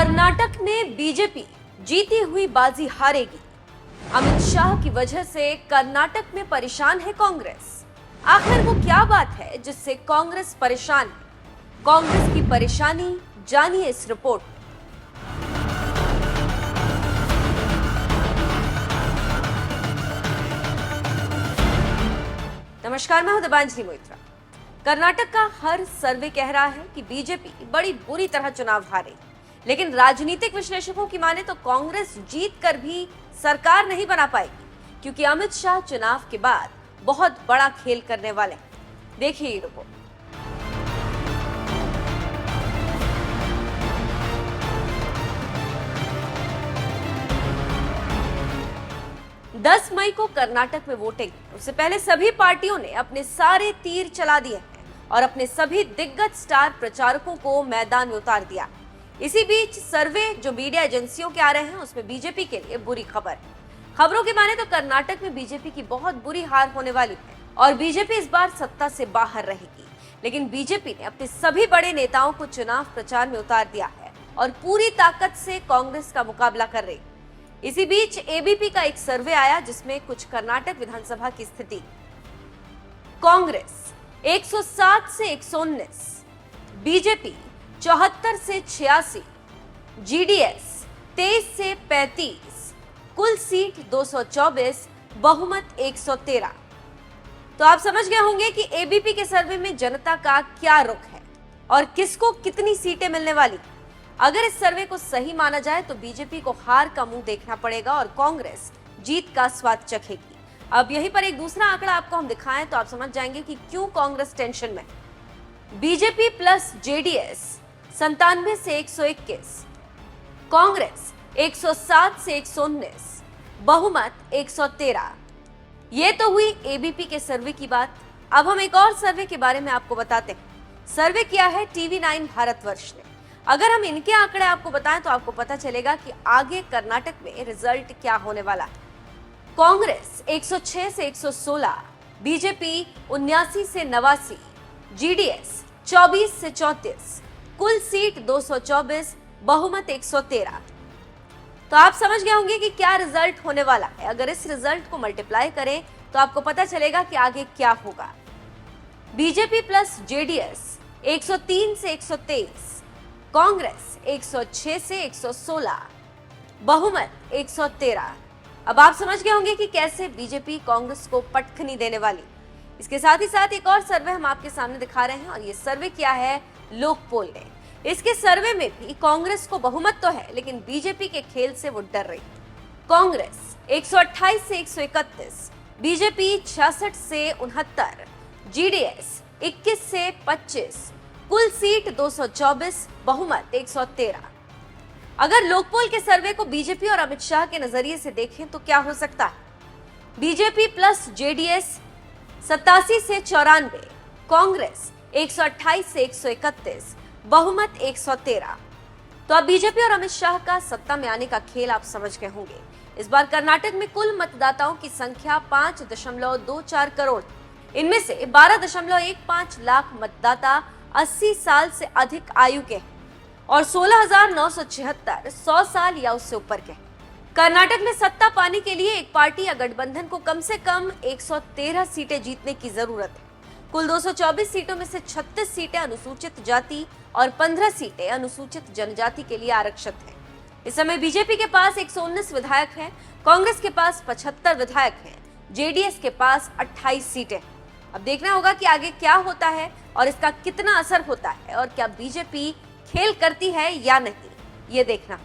कर्नाटक में बीजेपी जीती हुई बाजी हारेगी। अमित शाह की वजह से कर्नाटक में परेशान है कांग्रेस। आखिर वो क्या बात है जिससे कांग्रेस परेशान है? कांग्रेस की परेशानी जानिए इस रिपोर्ट में। नमस्कार, मैं हूं दिबांजलि मोइत्रा। कर्नाटक का हर सर्वे कह रहा है कि बीजेपी बड़ी बुरी तरह चुनाव हारेगी, लेकिन राजनीतिक विश्लेषकों की माने तो कांग्रेस जीत कर भी सरकार नहीं बना पाएगी, क्योंकि अमित शाह चुनाव के बाद बहुत बड़ा खेल करने वाले हैं। देखिए ये रिपोर्ट। दस मई को कर्नाटक में वोटिंग। उससे पहले सभी पार्टियों ने अपने सारे तीर चला दिए हैं और अपने सभी दिग्गज स्टार प्रचारकों को मैदान में उतार दिया। इसी बीच सर्वे जो मीडिया एजेंसियों के आ रहे हैं उसमें बीजेपी के लिए बुरी खबर है। खबरों की माने तो कर्नाटक में बीजेपी की बहुत बुरी हार होने वाली है और बीजेपी इस बार सत्ता से बाहर रहेगी। लेकिन बीजेपी ने अपने सभी बड़े नेताओं को चुनाव प्रचार में उतार दिया है और पूरी ताकत से कांग्रेस का मुकाबला कर रही है। इसी बीच एबीपी का एक सर्वे आया जिसमें कुछ कर्नाटक विधानसभा की स्थिति। कांग्रेस 107 से 119, बीजेपी 74 से 86, जीडीएस 23 से 35, कुल सीट 224, बहुमत 113। तो आप समझ गए होंगे कि एबीपी के सर्वे में जनता का क्या रुख है और किसको कितनी सीटें मिलने वाली। अगर इस सर्वे को सही माना जाए तो बीजेपी को हार का मुंह देखना पड़ेगा और कांग्रेस जीत का स्वाद चखेगी। अब यहीं पर एक दूसरा आंकड़ा आपको हम दिखाएं तो आप समझ जाएंगे कि क्यों कांग्रेस टेंशन में। बीजेपी प्लस जेडीएस 97 से 121, कांग्रेस 107 से 119, बहुमत 113। ये तो हुई एबीपी के सर्वे की बात। अब हम एक और सर्वे के बारे में आपको बताते हैं। सर्वे किया है टीवी9 भारतवर्ष ने। अगर हम इनके आंकड़े आपको बताएं तो आपको पता चलेगा कि आगे कर्नाटक में रिजल्ट क्या होने वाला है। कांग्रेस 106 से 116, बीजेपी 79 से 89, जीडीएस 24 से 34, कुल सीट 224, बहुमत 113। तो आप समझ गए होंगे कि क्या रिजल्ट होने वाला है। अगर इस रिजल्ट को मल्टीप्लाई करें तो आपको पता चलेगा कि आगे क्या होगा। बीजेपी प्लस जेडीएस 103 से 123, कांग्रेस 106 से 116, बहुमत 113। अब आप समझ गए होंगे कि कैसे बीजेपी कांग्रेस को पटखनी देने वाली। इसके साथ ही साथ एक और सर्वे हम आपके सामने दिखा रहे हैं और ये सर्वे किया है लोकपोल ने। इसके सर्वे में भी कांग्रेस को बहुमत तो है, लेकिन बीजेपी के खेल से वो डर रही। कांग्रेस 128 से 131, बीजेपी 66 से 69, जीडीएस 21 से 25, कुल सीट 224, बहुमत 113। अगर लोकपोल के सर्वे को बीजेपी और अमित शाह के नजरिए से देखें तो क्या हो सकता है? बीजेपी प्लस जेडीएस 87 से 94, कांग्रेस 128 से 131, बहुमत 113। तो अब बीजेपी और अमित शाह का सत्ता में आने का खेल आप समझ गए होंगे। इस बार कर्नाटक में कुल मतदाताओं की संख्या 5.24 करोड़। इनमें से 12.15 लाख मतदाता 80 साल से अधिक आयु के हैं और 16,976 100 साल या उससे ऊपर के। कर्नाटक में सत्ता पाने के लिए एक पार्टी या गठबंधन को कम से कम 113 सीटें जीतने की जरूरत है। कुल 224 सीटों में से 36 सीटें अनुसूचित जाति और 15 सीटें अनुसूचित जनजाति के लिए आरक्षित हैं। इस समय बीजेपी के पास 119 विधायक हैं, कांग्रेस के पास 75 विधायक हैं, जेडीएस के पास 28 सीटें। अब देखना होगा कि आगे क्या होता है और इसका कितना असर होता है और क्या बीजेपी खेल करती है या नहीं, ये देखना।